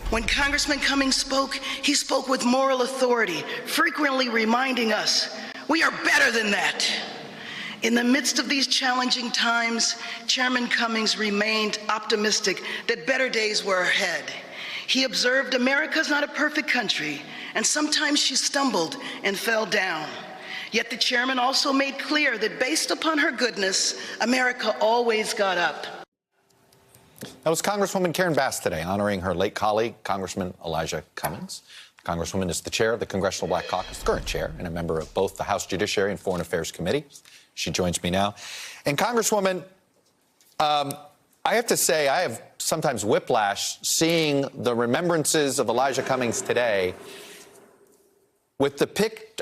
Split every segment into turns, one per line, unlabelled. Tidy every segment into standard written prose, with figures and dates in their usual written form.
When Congressman Cummings spoke, he spoke with moral authority, frequently reminding us we are better than that. In the midst of these challenging times, Chairman Cummings remained optimistic that better days were ahead. He observed America's not a perfect country, and sometimes she stumbled and fell down. Yet the chairman also made clear that based upon her goodness, America always got up.
That was Congresswoman Karen Bass today, honoring her late colleague, Congressman Elijah Cummings. The Congresswoman is the chair of the Congressional Black Caucus, current chair, and a member of both the House Judiciary and Foreign Affairs Committee. She joins me now. And Congresswoman, I have to say, I have sometimes whiplash seeing the remembrances of Elijah Cummings today. With the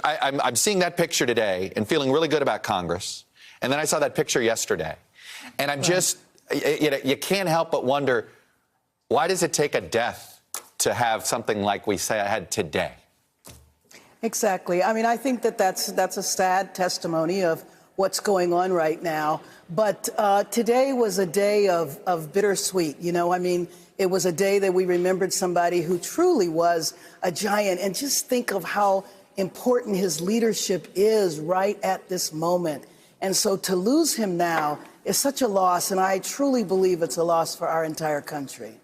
I'm seeing that picture today and feeling really good about Congress. And then I saw that picture yesterday. And I'm just, you can't help but wonder, why does it take a death to have something like we say I had today?
Exactly. I mean, I think that that's a sad testimony of what's going on right now. But today was a day of bittersweet. You know, I mean, it was a day that we remembered somebody who truly was a giant. And just think of how important his leadership is right at this moment. And so to lose him now is such a loss. And I truly believe it's a loss for our entire country.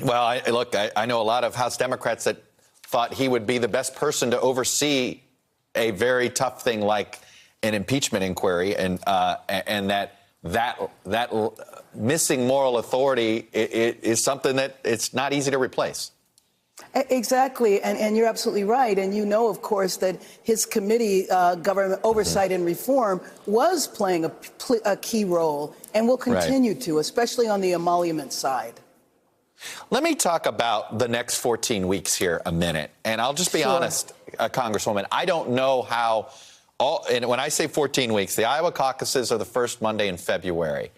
Well,
I know a lot of House Democrats that thought he would be the best person to oversee a very tough thing like an impeachment inquiry, and that missing moral authority is something that it's not easy to replace.
Exactly, and you're absolutely right. And you know, of course, that his committee, Government Oversight and Reform, was playing a key role and will continue to, especially on the emolument side.
Let me talk about the next 14 weeks here a minute. And I'll just be honest, Congresswoman, I don't know how and when I say 14 weeks, the Iowa caucuses are the first Monday in February.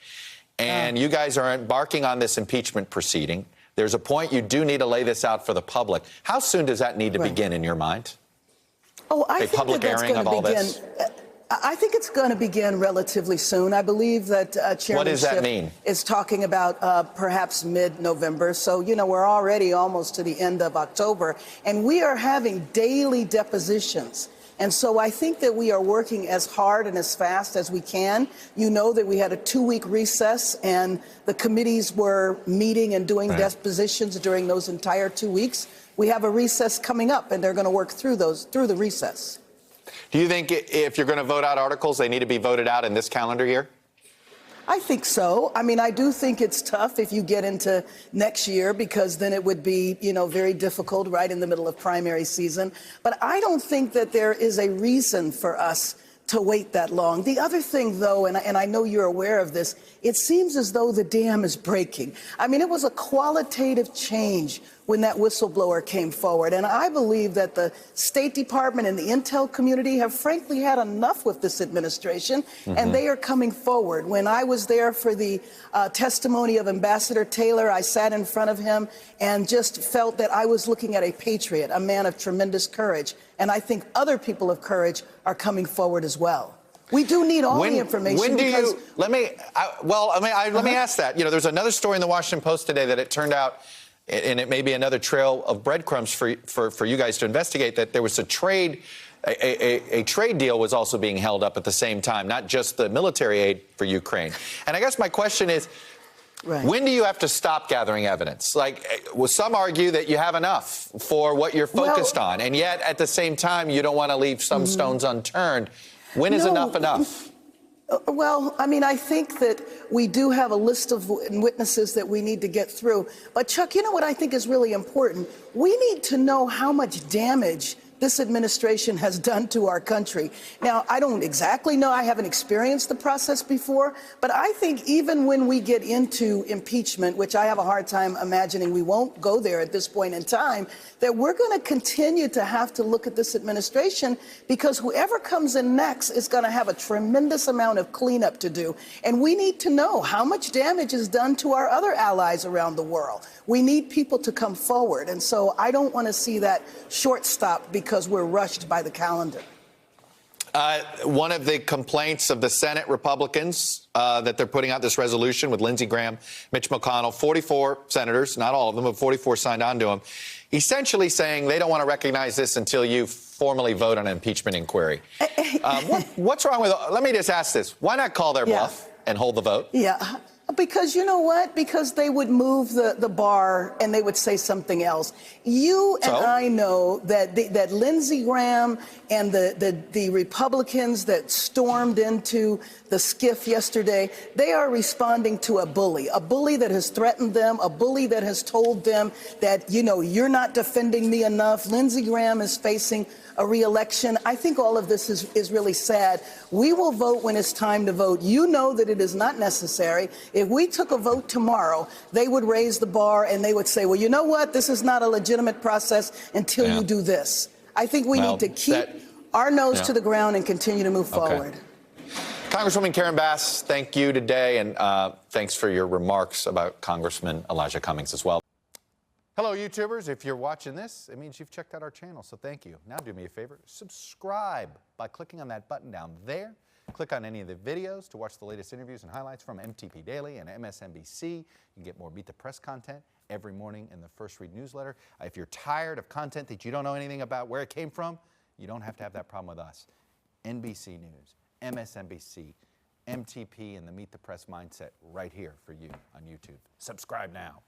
And you guys are embarking on this impeachment proceeding. There's a point you do need to lay this out for the public. How soon does that need to begin in your mind?
Oh, I think
public airing of all this?
I think it's going to begin relatively soon. I believe that chairmanship
what does that mean?
Is talking about perhaps mid-November. So, you know, we're already almost to the end of October, and we are having daily depositions. And so I think that we are working as hard and as fast as we can. You know that we had a 2-week recess, and the committees were meeting and doing depositions during those entire 2 weeks. We have a recess coming up, and they're going to work through the recess.
Do you think if you're going to vote out articles, they need to be voted out in this calendar year?
I think so. I mean, I do think it's tough if you get into next year, because then it would be, you know, very difficult right in the middle of primary season. But I don't think that there is a reason for us to wait that long. The other thing, though, and I know you're aware of this, it seems as though the dam is breaking. I mean, it was a qualitative change when that whistleblower came forward. And I believe that the State Department and the intel community have frankly had enough with this administration, and they are coming forward. When I was there for the testimony of Ambassador Taylor, I sat in front of him and just felt that I was looking at a patriot, a man of tremendous courage. And I think other people of courage are coming forward as well. We do need all the information.
When do you? Let me ask that. You know, there's another story in the Washington Post today that it turned out, and it may be another trail of breadcrumbs for you guys to investigate, that there was a trade deal was also being held up at the same time, not just the military aid for Ukraine. And I guess my question is, when do you have to stop gathering evidence? Like, well, some argue that you have enough for what you're focused on, and yet at the same time, you don't want to leave some stones unturned. When is enough enough?
Well, I mean, I think that we do have a list of witnesses that we need to get through. But, Chuck, you know what I think is really important? We need to know how much damage this administration has done to our country. Now, I don't exactly know. I haven't experienced the process before. But I think even when we get into impeachment, which I have a hard time imagining we won't go there at this point in time, that we're going to continue to have to look at this administration, because whoever comes in next is going to have a tremendous amount of cleanup to do. And we need to know how much damage is done to our other allies around the world. We need people to come forward. And so I don't want to see that short stop because we're rushed by the calendar.
One of the complaints of the Senate Republicans that they're putting out this resolution with Lindsey Graham, Mitch McConnell, 44 senators, not all of them, but 44 signed on to them, essentially saying they don't want to recognize this until you formally vote on an impeachment inquiry. What's wrong with Let me just ask this. Why not call their bluff and hold the vote?
Yeah. Because you know what? Because they would move the bar and they would say something else. You and I know that Lindsey Graham and the Republicans that stormed into the SCIF yesterday, they are responding to a bully that has threatened them, a bully that has told them that, you know, you're not defending me enough. Lindsey Graham is facing a re-election. I think all of this is really sad. We will vote when it's time to vote. You know that it is not necessary. If we took a vote tomorrow, they would raise the bar and they would say, well, you know what? This is not a legitimate process until you do this. I think we need to keep our nose to the ground and continue to move forward.
Congresswoman Karen Bass, thank you today, and thanks for your remarks about Congressman Elijah Cummings as well. Hello, YouTubers. If you're watching this, it means you've checked out our channel, so thank you. Now do me a favor, subscribe by clicking on that button down there. Click on any of the videos to watch the latest interviews and highlights from MTP Daily and MSNBC. You can get more Beat the Press content every morning in the First Read newsletter. If you're tired of content that you don't know anything about where it came from, you don't have to have that problem with us. NBC News, MSNBC, MTP, and the Meet the Press mindset right here for you on YouTube. Subscribe now.